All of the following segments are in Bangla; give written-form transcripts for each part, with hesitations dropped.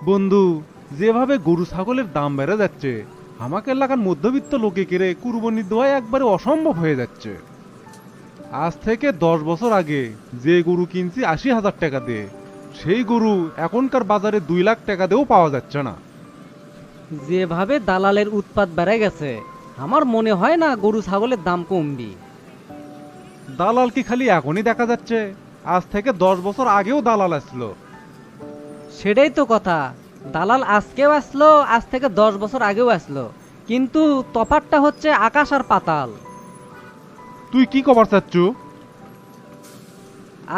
বন্ধু, যেভাবে গরু ছাগলের দাম বেড়ে যাচ্ছে, আমাকে এলাকার মধ্যবিত্ত লোকে কেড়ে কুরবানি দেওয়া একবারে অসম্ভব হয়ে যাচ্ছে। আজ থেকে 10 বছর আগে যে গরু কিনছি 80,000 টাকা দিয়ে, সেই গরু এখনকার বাজারে 2 লাখ টাকা দিয়েও পাওয়া যাচ্ছে না। যেভাবে দালালের উৎপাত বেড়ে গেছে, আমার মনে হয় না গরু ছাগলের দাম কমবি। দালাল কি খালি এখনই দেখা যাচ্ছে? আজ থেকে 10 বছর আগেও দালাল আসলো। সেটাই তো কথা। দালাল আজকেও আসলো, আজ থেকে 10 বছর আগেও আসলো, কিন্তু তফাৎটা হচ্ছে আকাশ আর পাতাল। তুই কি কবার চাচ্ছু?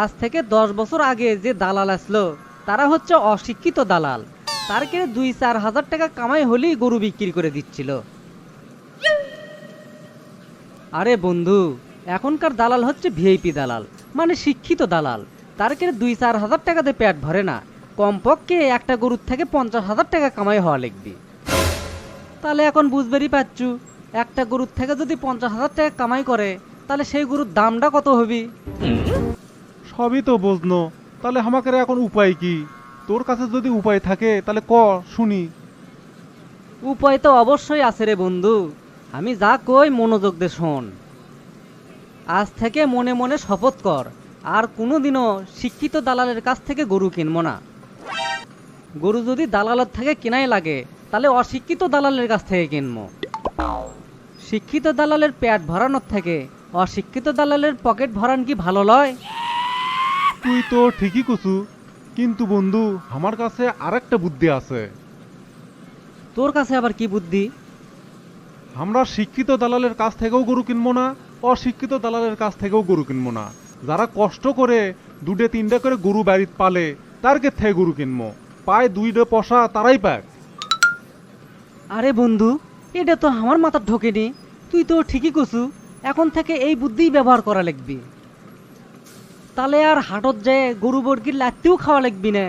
আজ থেকে 10 বছর আগে যে দালাল আসলো, তারা হচ্ছে অশিক্ষিত দালাল। তার কে 2-4 হাজার টাকা কামাই হলেই গরু বিক্রি করে দিচ্ছিল। আরে বন্ধু, এখনকার দালাল হচ্ছে ভিআইপি দালাল, মানে শিক্ষিত দালাল। তার কে 2-4 হাজার টাকাতে পেট ভরে না, কমপক্ষে একটা গরুর থেকে 50,000 টাকা কামাই হওয়া লাগবে। তাহলে এখন বুঝবেরই পাচ্ছু, একটা গরুর থেকে যদি 50,000 টাকা কামাই করে, তাহলে সেই গরুর দামটা কত হবে? সবই তো বুঝনো, তাহলে আমাকে এখন উপায় কি? তোর কাছে যদি উপায় থাকে তাহলে ক, শুনি। উপায় তো অবশ্যই আছে রে বন্ধু। আমি যা কই মনোযোগ দে শোন। আজ থেকে মনে মনে শপথ কর, আর কোনোদিনও শিক্ষিত দালালের কাছ থেকে গরু কিনবো না। গরু যদি দালালের থেকে কেনাই লাগে, তাহলে অশিক্ষিত দালালের কাছ থেকে কিনবো। শিক্ষিত দালালের পেট ভরানোর থেকে অশিক্ষিত দালালের পকেট ভরান কি ভালো লয়? তুই তো ঠিকই কছু, কিন্তু বন্ধু আমার কাছে আরেকটা বুদ্ধি আছে। তোর কাছে আবার কি বুদ্ধি? আমরা শিক্ষিত দালালের কাছ থেকেও গরু কিনবো না, অশিক্ষিত দালালের কাছ থেকেও গরু কিনবো না। যারা কষ্ট করে 2-3টা করে গরু বাড়িতে পালে, তার কে থেকে গরু কিনবো। পায় 2টা পয়সা তারাই পাক। আরে বন্ধু, এটা তো আমার মাথা ঢোকেনি। তুই তো ঠিকই কছু, এখন থেকে এই বুদ্ধিই ব্যবহার করা লাগবে। তাহলে আর হাটত যায় গরু বর্গির লাত্তিও খাওয়া লাগবি না।